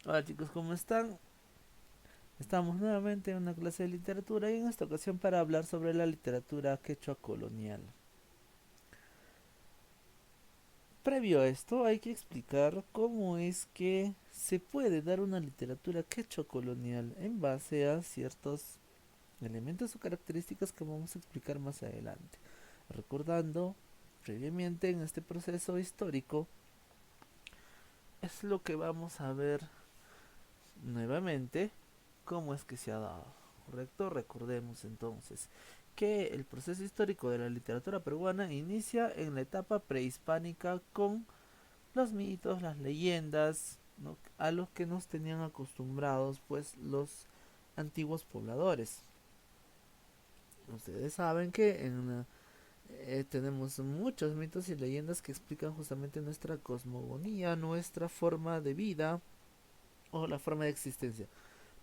Hola chicos, ¿cómo están? Estamos nuevamente en una clase de literatura y en esta ocasión para hablar sobre la literatura quechua colonial. Previo a esto hay que explicar cómo es que se puede dar una literatura quechua colonial en base a ciertos elementos o características que vamos a explicar más adelante. Recordando previamente en este proceso histórico es lo que vamos a ver nuevamente cómo es que se ha dado, ¿correcto? Recordemos entonces que el proceso histórico de la literatura peruana inicia en la etapa prehispánica con los mitos, las leyendas, ¿no? A los que nos tenían acostumbrados pues los antiguos pobladores. Ustedes saben que tenemos muchos mitos y leyendas que explican justamente nuestra cosmogonía, nuestra forma de vida o la forma de existencia.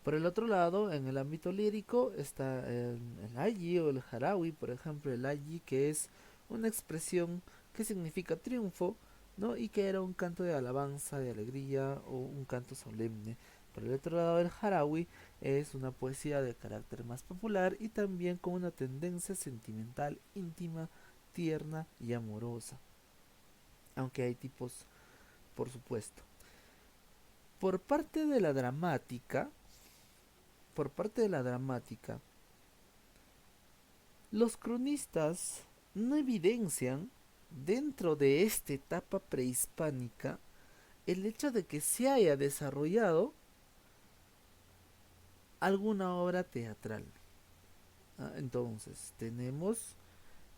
Por el otro lado, en el ámbito lírico está el ayi o el harawi, por ejemplo, el ayi que es una expresión que significa triunfo, ¿no? Y que era un canto de alabanza, de alegría o un canto solemne. Por el otro lado, el harawi es una poesía de carácter más popular y también con una tendencia sentimental, íntima, tierna y amorosa. Aunque hay tipos, por supuesto. Por parte de la dramática, por parte de la dramática, los cronistas no evidencian dentro de esta etapa prehispánica el hecho de que se haya desarrollado alguna obra teatral. Entonces, tenemos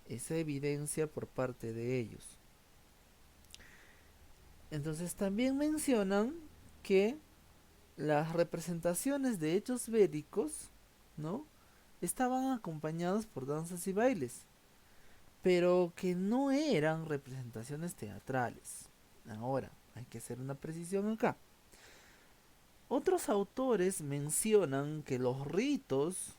esa evidencia por parte de ellos. Entonces, también mencionan que las representaciones de hechos védicos, ¿no? Estaban acompañados por danzas y bailes, pero que no eran representaciones teatrales. Ahora, hay que hacer una precisión acá. Otros autores mencionan que los ritos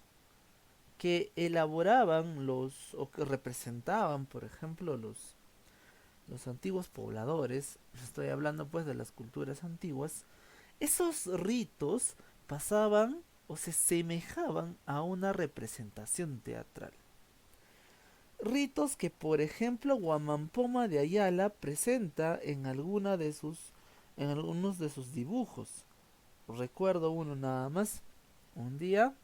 que elaboraban los o que representaban, por ejemplo, los antiguos pobladores, estoy hablando pues de las culturas antiguas, esos ritos pasaban o se semejaban a una representación teatral. Ritos que, por ejemplo, Guamampoma de Ayala presenta en algunos de sus dibujos. Recuerdo uno nada más. Un día,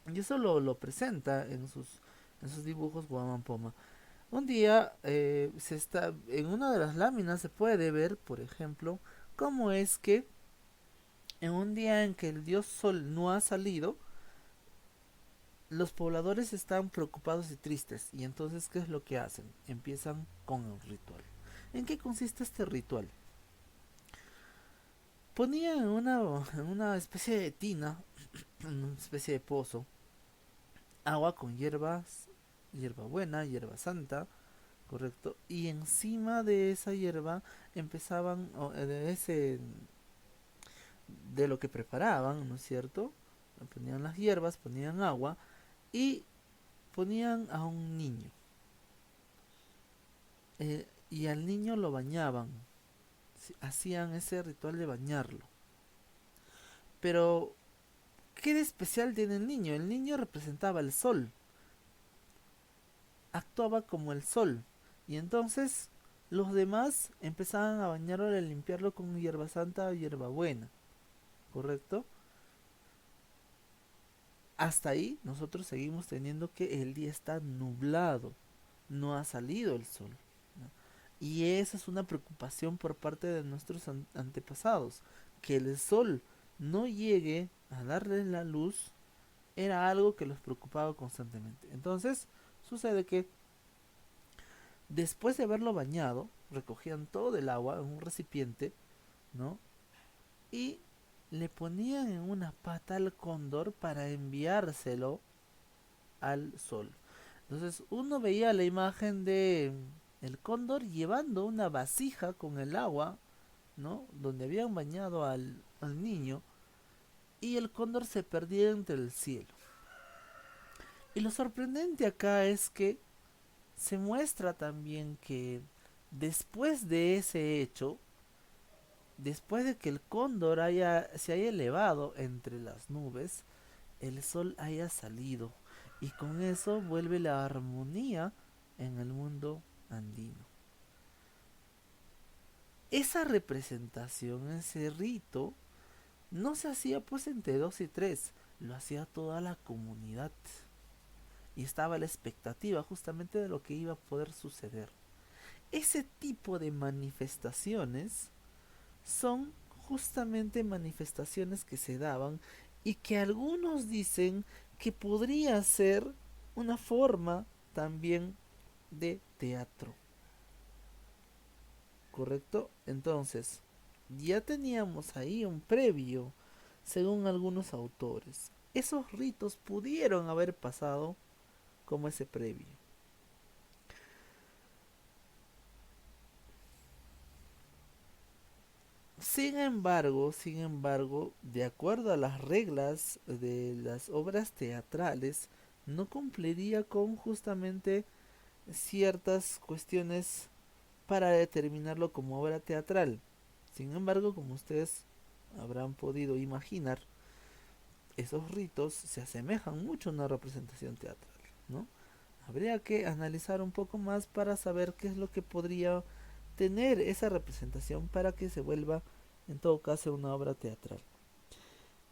y eso lo presenta en sus dibujos Guamampoma. Un día en una de las láminas se puede ver, por ejemplo, cómo es que en un día en que el dios Sol no ha salido, los pobladores están preocupados y tristes. Y entonces, ¿qué es lo que hacen? Empiezan con el ritual. ¿En qué consiste este ritual? Ponían en una especie de tina, en una especie de pozo, agua con hierbas, hierba buena, hierba santa, correcto. Y encima de esa hierba empezaban, de lo que preparaban, ¿no es cierto? Ponían las hierbas, ponían agua y ponían a un niño. Y al niño lo bañaban, hacían ese ritual de bañarlo. Pero, ¿qué de especial tiene el niño? El niño representaba el sol, actuaba como el sol. Y entonces los demás empezaban a bañarlo y a limpiarlo con hierba santa o hierba buena, ¿correcto? Hasta ahí nosotros seguimos teniendo que el día está nublado, no ha salido el sol, ¿no? Y esa es una preocupación por parte de nuestros antepasados, que el sol no llegue a darles la luz era algo que los preocupaba constantemente. Entonces, sucede que después de haberlo bañado, recogían todo el agua en un recipiente, ¿no? Y le ponían en una pata al cóndor para enviárselo al sol. Entonces, uno veía la imagen de el cóndor llevando una vasija con el agua, ¿no? Donde habían bañado al niño y el cóndor se perdía entre el cielo. Y lo sorprendente acá es que se muestra también que después de ese hecho, después de que el cóndor se haya elevado entre las nubes, el sol haya salido y con eso vuelve la armonía en el mundo andino. Esa representación, ese rito, no se hacía pues entre dos y tres, lo hacía toda la comunidad y estaba la expectativa justamente de lo que iba a poder suceder. Ese tipo de manifestaciones son justamente manifestaciones que se daban y que algunos dicen que podría ser una forma también de teatro. ¿Correcto? Entonces, ya teníamos ahí un previo, según algunos autores. Esos ritos pudieron haber pasado como ese previo. Sin embargo, de acuerdo a las reglas de las obras teatrales, no cumpliría con justamente ciertas cuestiones para determinarlo como obra teatral. Sin embargo, como ustedes habrán podido imaginar, esos ritos se asemejan mucho a una representación teatral, ¿no? Habría que analizar un poco más para saber qué es lo que podría tener esa representación para que se vuelva en todo caso una obra teatral.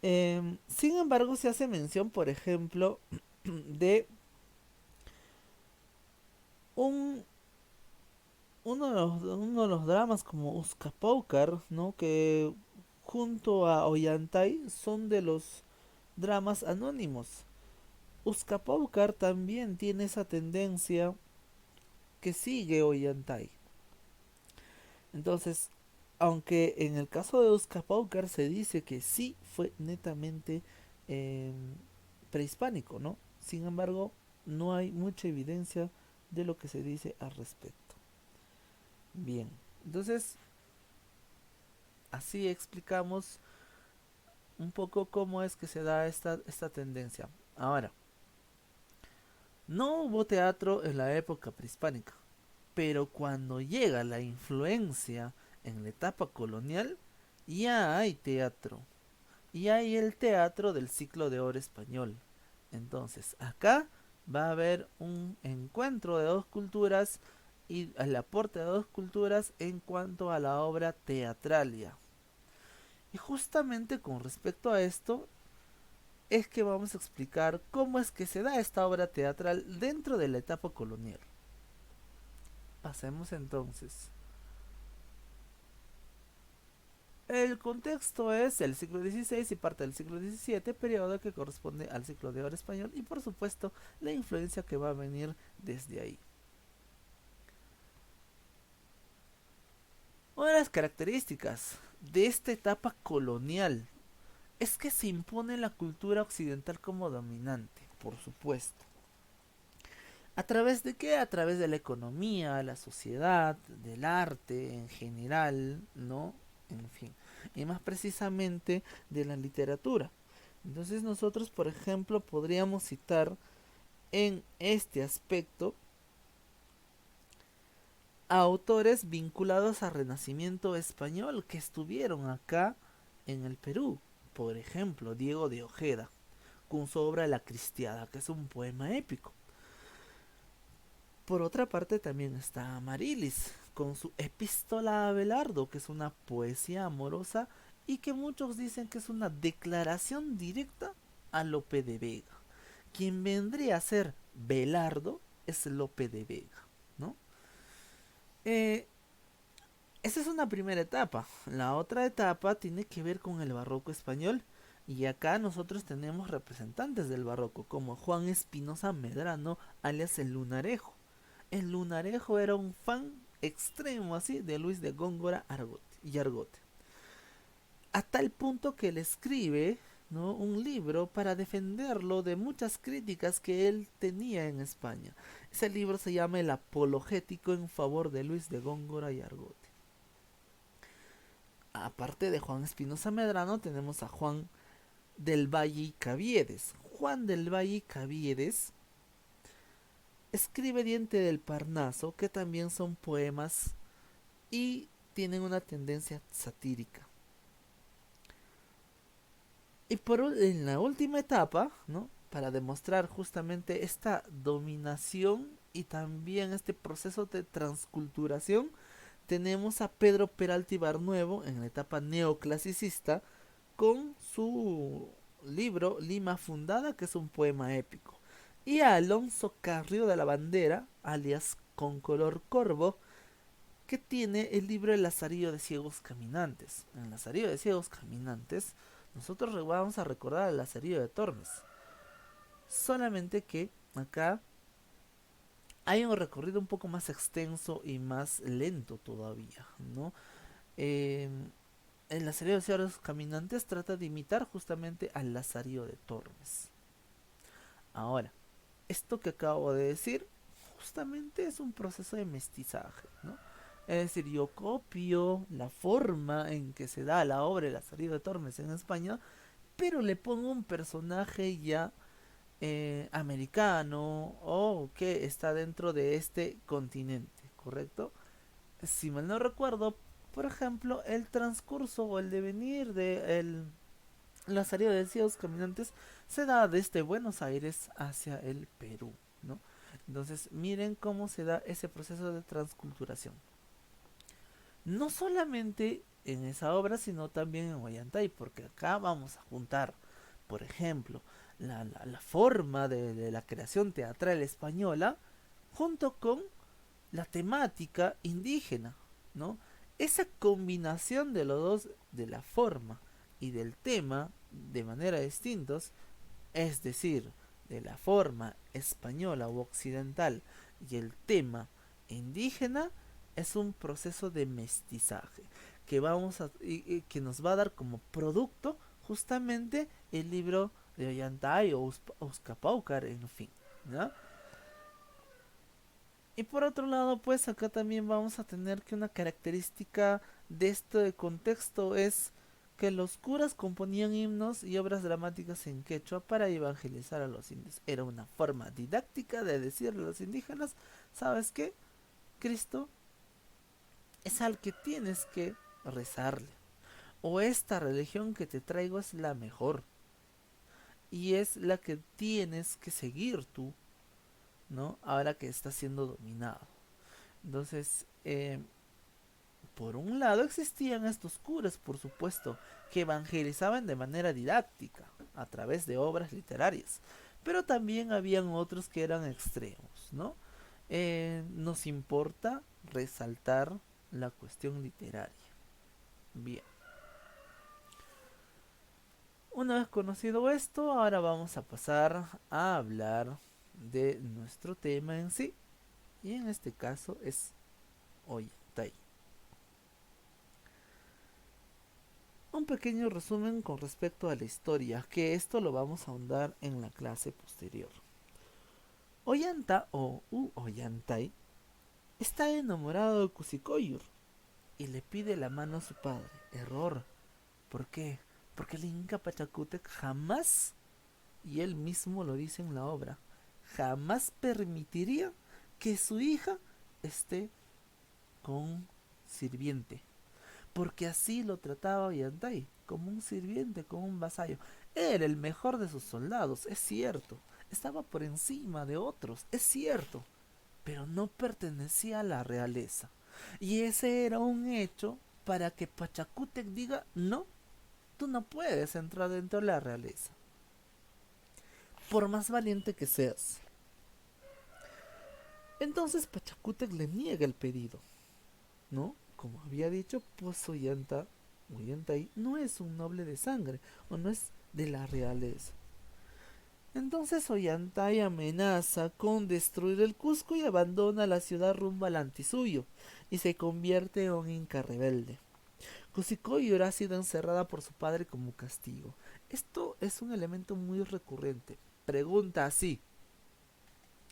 Sin embargo, se hace mención, por ejemplo, de un, uno de los dramas como Uskapoukar, ¿no? Que junto a Ollantay son de los dramas anónimos. Uskapoukar también tiene esa tendencia que sigue Ollantay. Entonces, aunque en el caso de Oscar Pauker se dice que sí fue netamente eh, prehispánico, ¿no? Sin embargo, no hay mucha evidencia de lo que se dice al respecto. Bien, entonces así explicamos un poco cómo es que se da esta tendencia. Ahora, no hubo teatro en la época prehispánica, pero cuando llega la influencia en la etapa colonial, ya hay teatro. Y hay el teatro del ciclo de oro español. Entonces, acá va a haber un encuentro de dos culturas y el aporte de dos culturas en cuanto a la obra teatralia. Y justamente con respecto a esto es que vamos a explicar cómo es que se da esta obra teatral dentro de la etapa colonial. Pasemos entonces. El contexto es el siglo XVI y parte del siglo XVII, periodo que corresponde al ciclo de oro español y por supuesto la influencia que va a venir desde ahí. Una de las características de esta etapa colonial es que se impone la cultura occidental como dominante, por supuesto. ¿A través de qué? A través de la economía, la sociedad, del arte en general, ¿no? En fin. Y más precisamente de la literatura. Entonces nosotros, por ejemplo, podríamos citar en este aspecto a autores vinculados al Renacimiento español que estuvieron acá en el Perú. Por ejemplo, Diego de Ojeda, con su obra La Cristiada, que es un poema épico. Por otra parte también está Amarilis, con su Epístola a Abelardo, que es una poesía amorosa y que muchos dicen que es una declaración directa a Lope de Vega. Quien vendría a ser Belardo es Lope de Vega, ¿no? Eh, Esa es una primera etapa. La otra etapa tiene que ver con el barroco español. Y acá nosotros tenemos representantes del barroco, como Juan Espinosa Medrano, alias el Lunarejo. El Lunarejo era un fan extremo así de Luis de Góngora y Argote. A tal punto que le escribe, ¿no?, un libro para defenderlo de muchas críticas que él tenía en España. Ese libro se llama El Apologético en favor de Luis de Góngora y Argote. Aparte de Juan Espinosa Medrano, tenemos a Juan del Valle y Caviedes. Juan del Valle y Caviedes escribe Diente del Parnaso, que también son poemas y tienen una tendencia satírica. Y en la última etapa, ¿no? Para demostrar justamente esta dominación y también este proceso de transculturación, tenemos a Pedro Peralta Ibarnuevo en la etapa neoclasicista con su libro Lima Fundada, que es un poema épico, y a Alonso Carrillo de la Bandera, alias Con Color Corvo, que tiene el libro El Lazarillo de Ciegos Caminantes. En el Lazarillo de Ciegos Caminantes, nosotros vamos a recordar el Lazarillo de Tormes. Solamente que acá hay un recorrido un poco más extenso y más lento todavía, ¿no? Eh, el Lazarillo de Ciegos Caminantes trata de imitar justamente al Lazarillo de Tormes. Ahora, esto que acabo de decir justamente es un proceso de mestizaje, ¿no? Es decir, yo copio la forma en que se da la obra El Lazarillo de Tormes en España, pero le pongo un personaje ya americano o que está dentro de este continente, ¿correcto? Si mal no recuerdo, por ejemplo, el transcurso o el devenir de la salida de Ciegos Caminantes se da desde Buenos Aires hacia el Perú, ¿no? Entonces, miren cómo se da ese proceso de transculturación. No solamente en esa obra, sino también en Ollantay, porque acá vamos a juntar, por ejemplo, la forma de la creación teatral española junto con la temática indígena, ¿no? Esa combinación de los dos, de la forma y del tema, de manera distintos, es decir, de la forma española u occidental y el tema indígena, es un proceso de mestizaje que que nos va a dar como producto justamente el libro de Ollantay o Uzcapaukar, en fin, ¿no? Y por otro lado, pues acá también vamos a tener que una característica de este contexto es que los curas componían himnos y obras dramáticas en quechua para evangelizar a los indios. Era una forma didáctica de decirle a los indígenas, ¿sabes qué? Cristo es al que tienes que rezarle. O esta religión que te traigo es la mejor. Y es la que tienes que seguir tú, ¿no? Ahora que estás siendo dominado. Entonces, por un lado existían estos curas, por supuesto, que evangelizaban de manera didáctica, a través de obras literarias, pero también habían otros que eran extremos, ¿no? Nos importa resaltar la cuestión literaria. Bien, una vez conocido esto, ahora vamos a pasar a hablar de nuestro tema en sí, y en este caso es Ollantay. Un pequeño resumen con respecto a la historia, que esto lo vamos a ahondar en la clase posterior. Ollanta o Ollantay está enamorado de Kusikoyur y le pide la mano a su padre. Error. ¿Por qué? Porque el Inca Pachacútec jamás, y él mismo lo dice en la obra, jamás permitiría que su hija esté con un sirviente, porque así lo trataba Ollantay, como un sirviente, como un vasallo. Era el mejor de sus soldados, es cierto. Estaba por encima de otros, es cierto. Pero no pertenecía a la realeza. Y ese era un hecho para que Pachacútec diga, no, tú no puedes entrar dentro de la realeza. Por más valiente que seas. Entonces Pachacútec le niega el pedido, ¿no? Como había dicho, pues Ollantay no es un noble de sangre, o no es de la realeza. Entonces Ollantay amenaza con destruir el Cusco y abandona la ciudad rumbo al Antisuyo, y se convierte en un inca rebelde. Kusikoyor ha sido encerrada por su padre como castigo. Esto es un elemento muy recurrente. Pregunta así,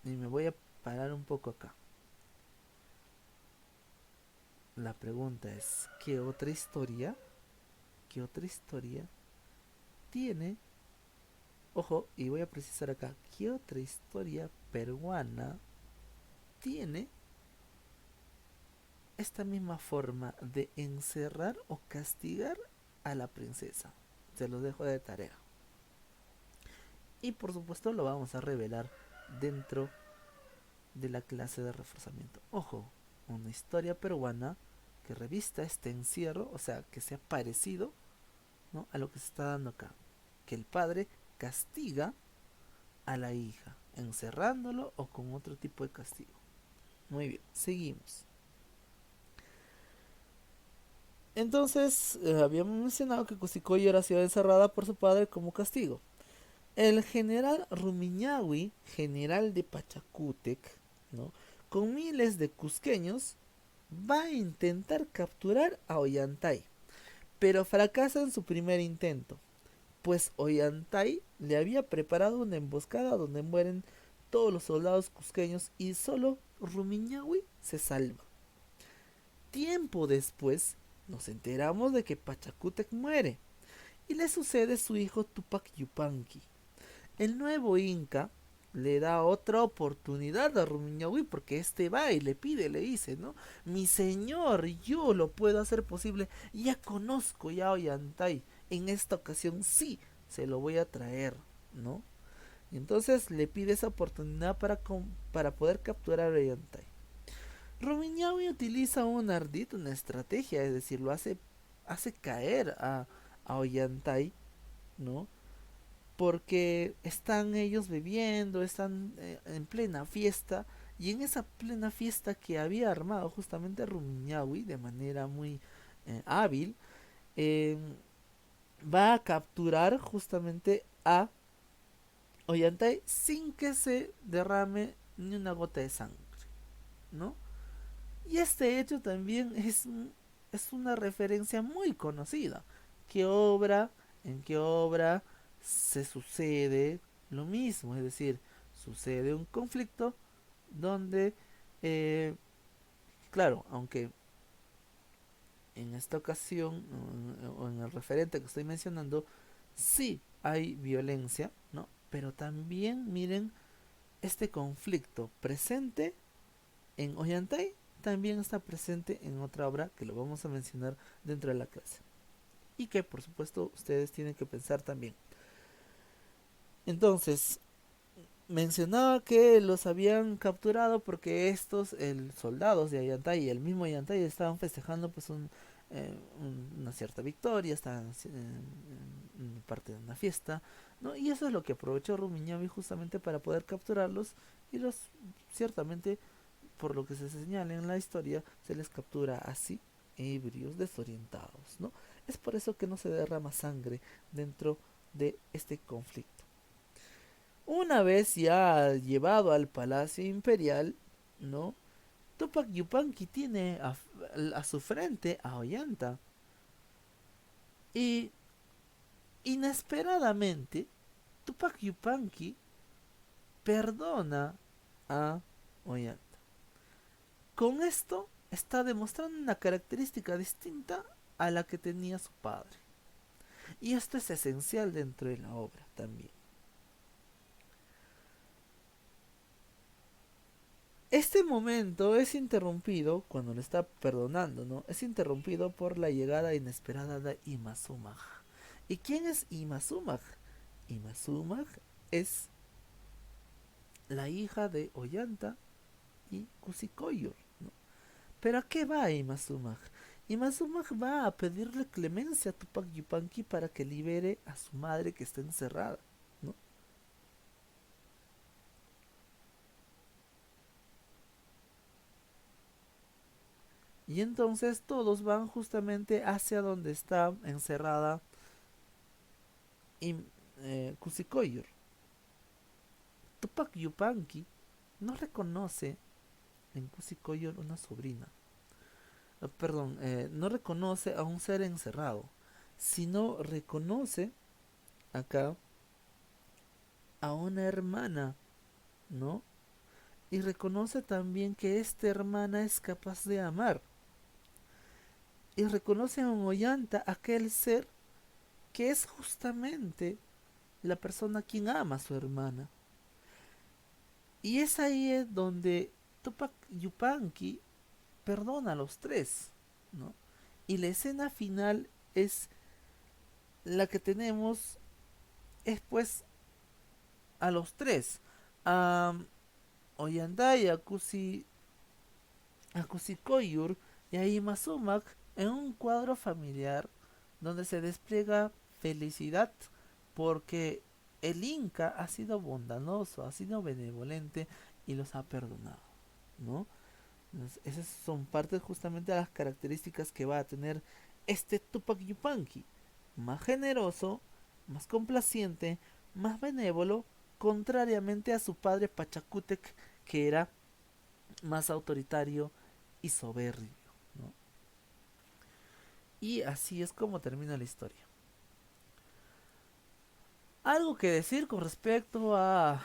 y me voy a parar un poco acá. La pregunta es, qué otra historia tiene, ojo, y voy a precisar acá, qué otra historia peruana tiene esta misma forma de encerrar o castigar a la princesa. Se lo dejo de tarea. Y por supuesto lo vamos a revelar dentro de la clase de reforzamiento. Ojo, una historia peruana que revista este encierro, o sea, que sea parecido, ¿no?, a lo que se está dando acá. Que el padre castiga a la hija, encerrándolo o con otro tipo de castigo. Muy bien, seguimos. Entonces, habíamos mencionado que Kusikoyo era sido encerrada por su padre como castigo. El general Rumiñahui, general de Pachacútec, ¿no?, con miles de cusqueños, va a intentar capturar a Ollantay, pero fracasa en su primer intento, pues Ollantay le había preparado una emboscada donde mueren todos los soldados cusqueños y solo Rumiñahui se salva. Tiempo después nos enteramos de que Pachacútec muere y le sucede su hijo Tupac Yupanqui. El nuevo Inca le da otra oportunidad a Rumiñahui porque este va y le pide, le dice, ¿no? Mi señor, yo lo puedo hacer posible, ya conozco ya a Ollantay, en esta ocasión sí se lo voy a traer, ¿no? Y entonces le pide esa oportunidad para poder capturar a Ollantay. Rumiñahui utiliza un ardid, una estrategia, es decir, hace caer a Ollantay, ¿no? Porque están ellos bebiendo, están en plena fiesta, y en esa plena fiesta que había armado justamente Rumiñahui de manera muy hábil, eh, va a capturar justamente a Ollantay sin que se derrame ni una gota de sangre, ¿no? Y este hecho también es una referencia muy conocida. ¿Qué obra, en qué obra se sucede lo mismo? Es decir, sucede un conflicto donde, eh, claro, aunque en esta ocasión o en el referente que estoy mencionando, sí hay violencia, ¿no? Pero también miren este conflicto presente en Ollantay, también está presente en otra obra que lo vamos a mencionar dentro de la clase. Y que por supuesto ustedes tienen que pensar también. Entonces, mencionaba que los habían capturado porque estos, el soldados de Ollantay y el mismo Ollantay estaban festejando pues una cierta victoria, estaban en parte de una fiesta, ¿no? Y eso es lo que aprovechó Rumiñahui justamente para poder capturarlos y los ciertamente, por lo que se señala en la historia, se les captura así, ebrios, desorientados, ¿no? Es por eso que no se derrama sangre dentro de este conflicto. Una vez ya llevado al palacio imperial, ¿no?, Tupac Yupanqui tiene a su frente a Ollanta. Y inesperadamente, Tupac Yupanqui perdona a Ollanta. Con esto está demostrando una característica distinta a la que tenía su padre. Y esto es esencial dentro de la obra también. Este momento es interrumpido, cuando le está perdonando, ¿no? Es interrumpido por la llegada inesperada de Imazumag. ¿Y quién es Imazumag? Imazumag es la hija de Ollanta y Kusikoyo, ¿no? ¿Pero a qué va Imazumag? Imazumag va a pedirle clemencia a Tupac Yupanqui para que libere a su madre que está encerrada, ¿no? Y entonces todos van justamente hacia donde está encerrada Kusikoyo. Tupac Yupanqui no reconoce en Kusikoyo una sobrina. Perdón, no reconoce a un ser encerrado, sino reconoce acá a una hermana, ¿no? Y reconoce también que esta hermana es capaz de amar. Y reconoce en Ollanta aquel ser que es justamente la persona quien ama a su hermana. Y es ahí donde Tupac Yupanqui perdona a los tres, ¿no? Y la escena final es la que tenemos, es pues a los tres, a Oyandai, a Kusikoyur y a Imazumak en un cuadro familiar donde se despliega felicidad porque el Inca ha sido bondadoso, ha sido benevolente y los ha perdonado, ¿no? Entonces, esas son partes justamente de las características que va a tener este Tupac Yupanqui. Más generoso, más complaciente, más benévolo, contrariamente a su padre Pachacútec, que era más autoritario y soberbio, ¿no? Y así es como termina la historia. Algo que decir con respecto a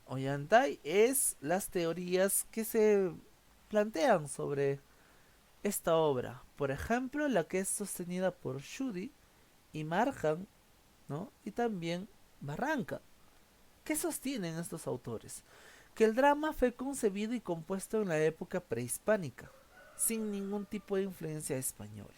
Ollantay es las teorías que se plantean sobre esta obra. Por ejemplo, la que es sostenida por Shudi y Marjan, ¿no? Y también Barranca. ¿Qué sostienen estos autores? Que el drama fue concebido y compuesto en la época prehispánica, sin ningún tipo de influencia española.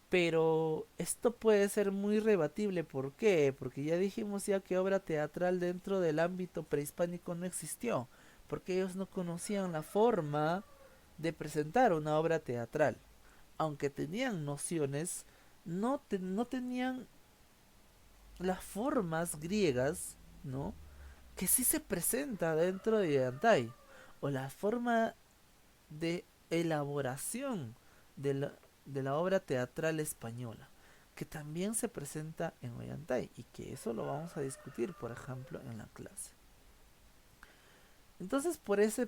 Pero esto puede ser muy rebatible. ¿Por qué? Porque ya dijimos ya que obra teatral dentro del ámbito prehispánico no existió. Porque ellos no conocían la forma de presentar una obra teatral. Aunque tenían nociones, no tenían las formas griegas, ¿no? Que sí se presenta dentro de Yantai. O la forma de elaboración de de la obra teatral española, que también se presenta en Ollantay y que eso lo vamos a discutir, por ejemplo, en la clase. Entonces, por ese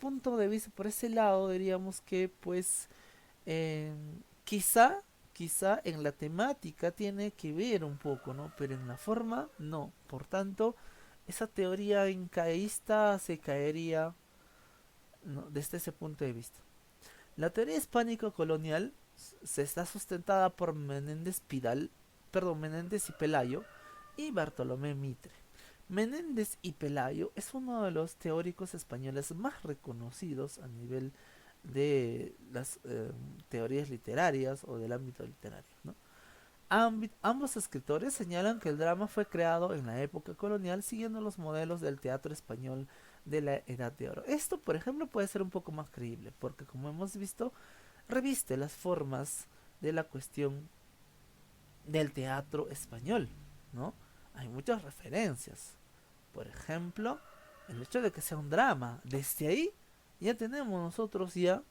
punto de vista, por ese lado, diríamos que, pues, eh, quizá, quizá en la temática tiene que ver un poco, ¿no? Pero en la forma, no. Por tanto, esa teoría incaísta se caería, ¿no? Desde ese punto de vista. La teoría hispánico-colonial se está sustentada por Menéndez y Pelayo y Bartolomé Mitre. Menéndez y Pelayo es uno de los teóricos españoles más reconocidos a nivel de las teorías literarias o del ámbito literario, ¿no? Ambos escritores señalan que el drama fue creado en la época colonial siguiendo los modelos del teatro español de la Edad de Oro. Esto, por ejemplo, puede ser un poco más creíble, porque como hemos visto, reviste las formas de la cuestión del teatro español, ¿no? Hay muchas referencias. Por ejemplo, el hecho de que sea un drama. Desde ahí ya tenemos nosotros ya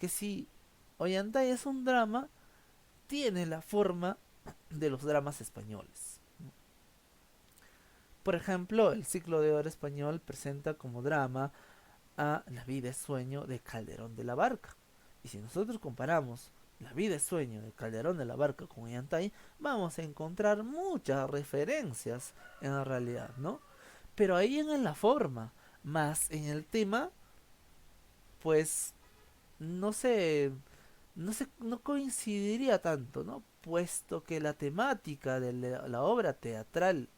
que si Ollantay es un drama, tiene la forma de los dramas españoles. Por ejemplo, el ciclo de oro español presenta como drama a La vida es sueño de Calderón de la Barca. Y si nosotros comparamos La vida es sueño de Calderón de la Barca con Ollantay, vamos a encontrar muchas referencias en la realidad, ¿no? Pero ahí en la forma, más en el tema, pues no sé, no coincidiría tanto, ¿no? Puesto que la temática de la obra teatral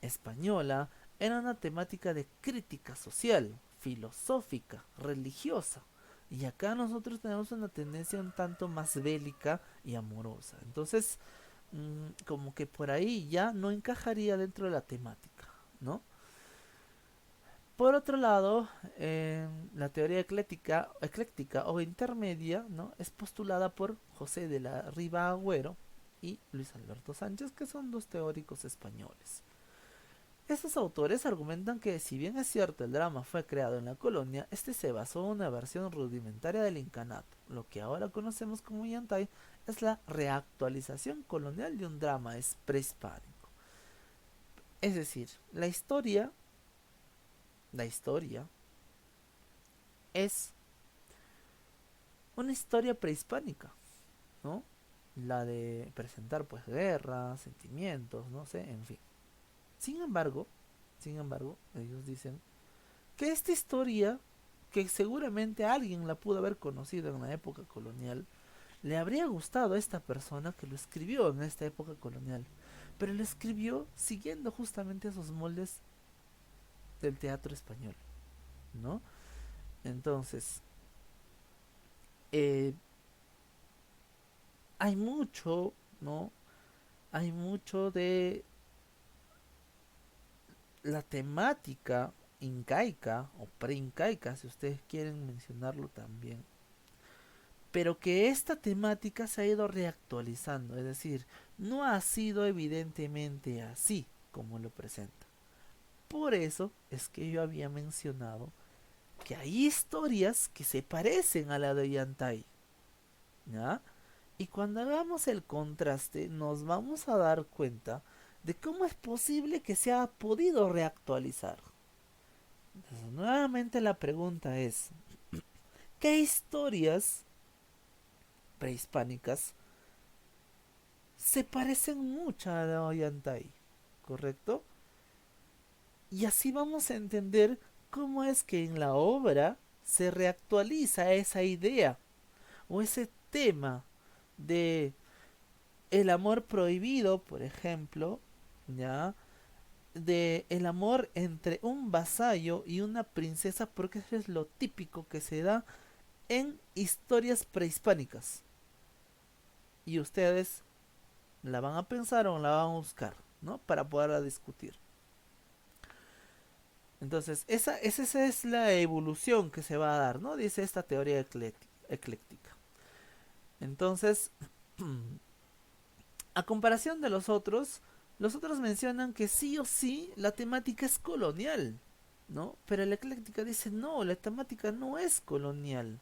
española era una temática de crítica social, filosófica, religiosa. Y acá nosotros tenemos una tendencia un tanto más bélica y amorosa. Entonces, como que por ahí ya no encajaría dentro de la temática, ¿no? Por otro lado, la teoría ecléctica o intermedia, ¿no? Es postulada por José de la Riva Agüero y Luis Alberto Sánchez, que son dos teóricos españoles. Estos autores argumentan que, si bien es cierto el drama fue creado en la colonia, este se basó en una versión rudimentaria del incanato. Lo que ahora conocemos como Yantay es la reactualización colonial de un drama prehispánico. Es decir, la historia es una historia prehispánica, ¿no? La de presentar pues guerra, sentimientos, no sé, en fin. Sin embargo, ellos dicen que esta historia, que seguramente alguien la pudo haber conocido en la época colonial, le habría gustado a esta persona que lo escribió en esta época colonial, pero lo escribió siguiendo justamente esos moldes del teatro español, ¿no? Entonces, eh, hay mucho, ¿no? Hay mucho de la temática incaica o preincaica, si ustedes quieren mencionarlo también, pero que esta temática se ha ido reactualizando, es decir, no ha sido evidentemente así como lo presenta. Por eso es que yo había mencionado que hay historias que se parecen a la de Yantai, ¿ya? Y cuando hagamos el contraste nos vamos a dar cuenta de cómo es posible que se ha podido reactualizar. Entonces, nuevamente la pregunta es, ¿qué historias prehispánicas se parecen mucho a la Ollantay? ¿Correcto? Y así vamos a entender cómo es que en la obra se reactualiza esa idea o ese tema de el amor prohibido, por ejemplo, ¿ya? De el amor entre un vasallo y una princesa, porque eso es lo típico que se da en historias prehispánicas. Y ustedes la van a pensar o la van a buscar, ¿no? Para poderla discutir. Entonces, esa es la evolución que se va a dar, ¿no? Dice esta teoría ecléctica. Entonces, a comparación de los otros mencionan que sí o sí la temática es colonial, ¿no? Pero la ecléctica dice, no, la temática no es colonial.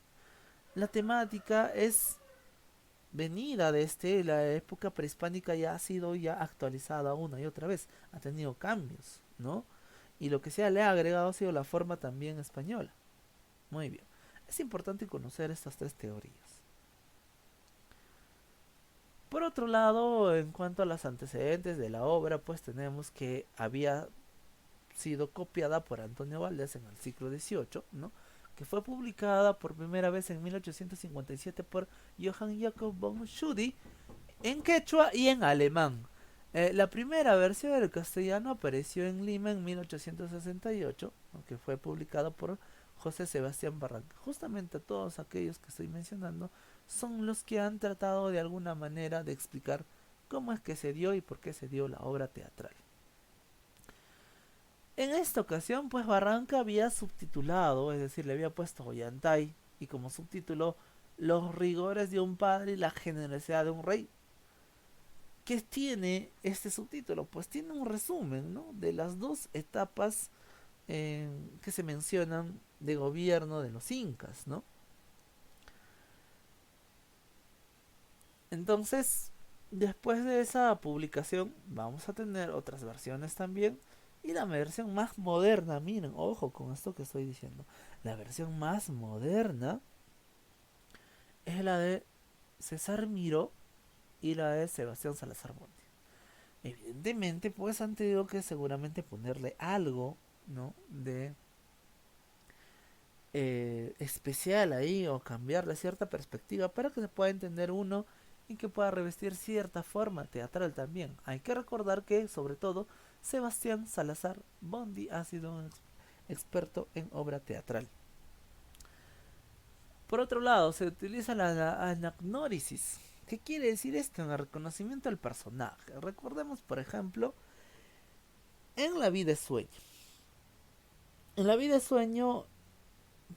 La temática es venida de la época prehispánica, ya ha sido ya actualizada una y otra vez, ha tenido cambios, ¿no? Y lo que se le ha agregado ha sido la forma también española. Muy bien. Es importante conocer estas tres teorías. Por otro lado, en cuanto a los antecedentes de la obra, pues tenemos que había sido copiada por Antonio Valdés en el siglo XVIII, ¿no? Que fue publicada por primera vez en 1857 por Johann Jakob von Schudi en quechua y en alemán. La primera versión del castellano apareció en Lima en 1868, que fue publicado por José Sebastián Barranca. Justamente todos aquellos que estoy mencionando son los que han tratado de alguna manera de explicar cómo es que se dio y por qué se dio la obra teatral. En esta ocasión, pues Barranca había subtitulado, es decir, le había puesto Ollantay y como subtítulo Los rigores de un padre y la generosidad de un rey. ¿Qué tiene este subtítulo? Pues tiene un resumen, ¿no? De las dos etapas que se mencionan de gobierno de los incas, ¿no? Entonces, después de esa publicación, vamos a tener otras versiones también. Y la versión más moderna, miren, ojo con esto que estoy diciendo. La versión más moderna es la de César Miró y la de Sebastián Salazar Bondi. Evidentemente, pues han tenido que seguramente ponerle algo, ¿no? De especial ahí o cambiarle cierta perspectiva para que se pueda entender uno y que pueda revestir cierta forma teatral también. Hay que recordar que, sobre todo, Sebastián Salazar Bondi ha sido un experto en obra teatral. Por otro lado, se utiliza la anagnórisis. ¿Qué quiere decir esto? En el reconocimiento del personaje. Recordemos, por ejemplo, en La vida es sueño. En La vida es sueño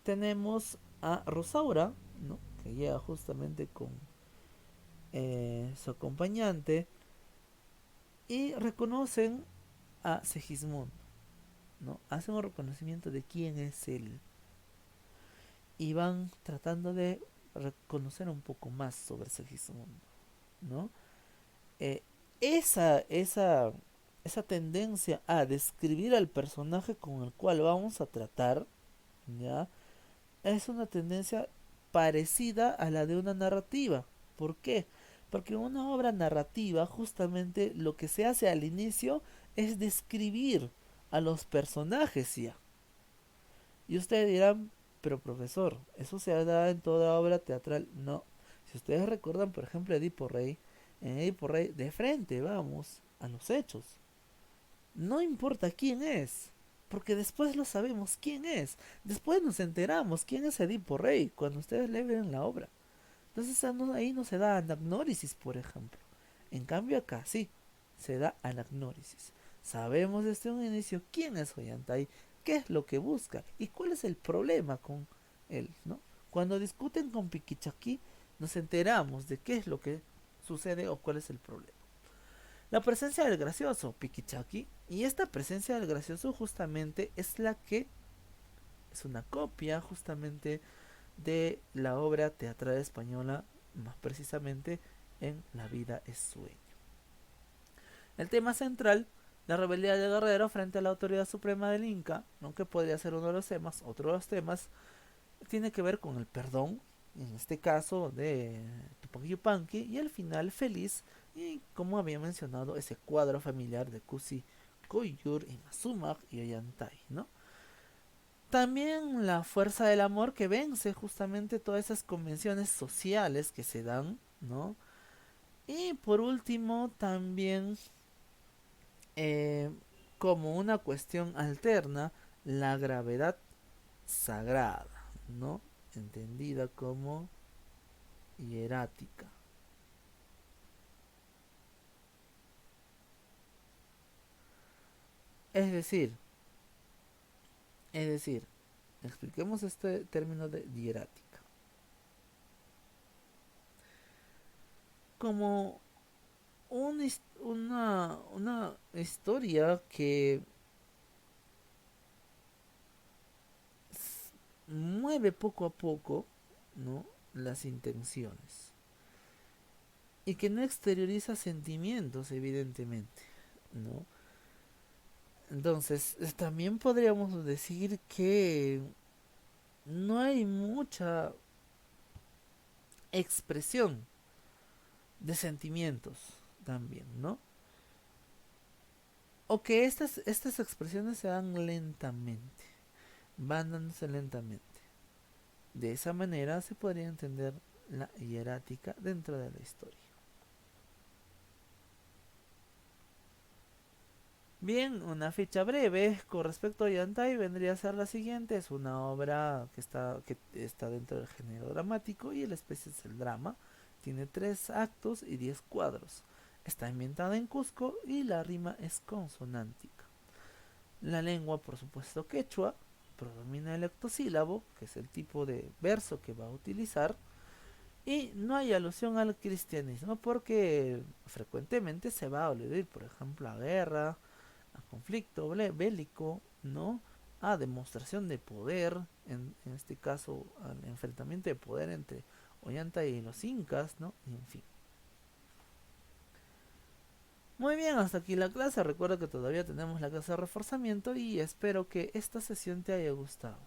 tenemos a Rosaura, ¿no? Que llega justamente con su acompañante y reconocen a Segismundo, ¿no? Hacen un reconocimiento de quién es él y van tratando de reconocer un poco más sobre Segismundo, ¿no? Eh, esa tendencia a describir al personaje con el cual vamos a tratar, ¿ya? Es una tendencia parecida a la de una narrativa. ¿Por qué? Porque en una obra narrativa justamente lo que se hace al inicio es describir a los personajes ya. Y ustedes dirán, pero profesor, eso se da en toda obra teatral. No. Si ustedes recuerdan, por ejemplo, Edipo Rey, en Edipo Rey de frente vamos a los hechos. No importa quién es, porque después lo sabemos quién es. Después nos enteramos quién es Edipo Rey cuando ustedes leen la obra. Entonces ahí no se da anagnórisis, por ejemplo. En cambio acá sí, se da anagnórisis. Sabemos desde un inicio quién es Ollantay, qué es lo que busca y cuál es el problema con él, ¿no? Cuando discuten con Piquichaqui, nos enteramos de qué es lo que sucede o cuál es el problema. La presencia del gracioso, Piquichaqui, y esta presencia del gracioso justamente es la que es una copia justamente de la obra teatral española, más precisamente en La vida es sueño. El tema central, la rebeldía del guerrero frente a la autoridad suprema del Inca, ¿no? Que podría ser uno de los temas, otro de los temas, tiene que ver con el perdón, en este caso de Tupac Yupanqui, y el final feliz, y como había mencionado, ese cuadro familiar de Kusi Koyur y Masumak y Ollantay, ¿no? También la fuerza del amor que vence justamente todas esas convenciones sociales que se dan, ¿no? Y por último, también eh, como una cuestión alterna, la gravedad sagrada, ¿no? Entendida como hierática. Es decir, es decir, expliquemos este término de hierática. Como una historia que mueve poco a poco, ¿no? Las intenciones. Y que no exterioriza sentimientos, evidentemente, ¿no? Entonces, también podríamos decir que no hay mucha expresión de sentimientos también, ¿no? O que estas expresiones se dan lentamente, van dándose lentamente. De esa manera se podría entender la hierática dentro de la historia. Bien, una ficha breve con respecto a Yantai vendría a ser la siguiente. Es una obra que está dentro del género dramático y la especie es el drama. Tiene 3 actos y 10 cuadros. Está ambientada en Cusco y la rima es consonántica. La lengua, por supuesto, quechua, predomina el octosílabo, que es el tipo de verso que va a utilizar. Y no hay alusión al cristianismo porque frecuentemente se va a aludir, por ejemplo, a guerra, a conflicto bélico, ¿no? A demostración de poder, en este caso al enfrentamiento de poder entre Ollanta y los incas, ¿no? Y en fin. Muy bien, hasta aquí la clase. Recuerda que todavía tenemos la clase de reforzamiento y espero que esta sesión te haya gustado.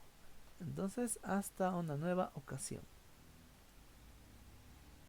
Entonces, hasta una nueva ocasión.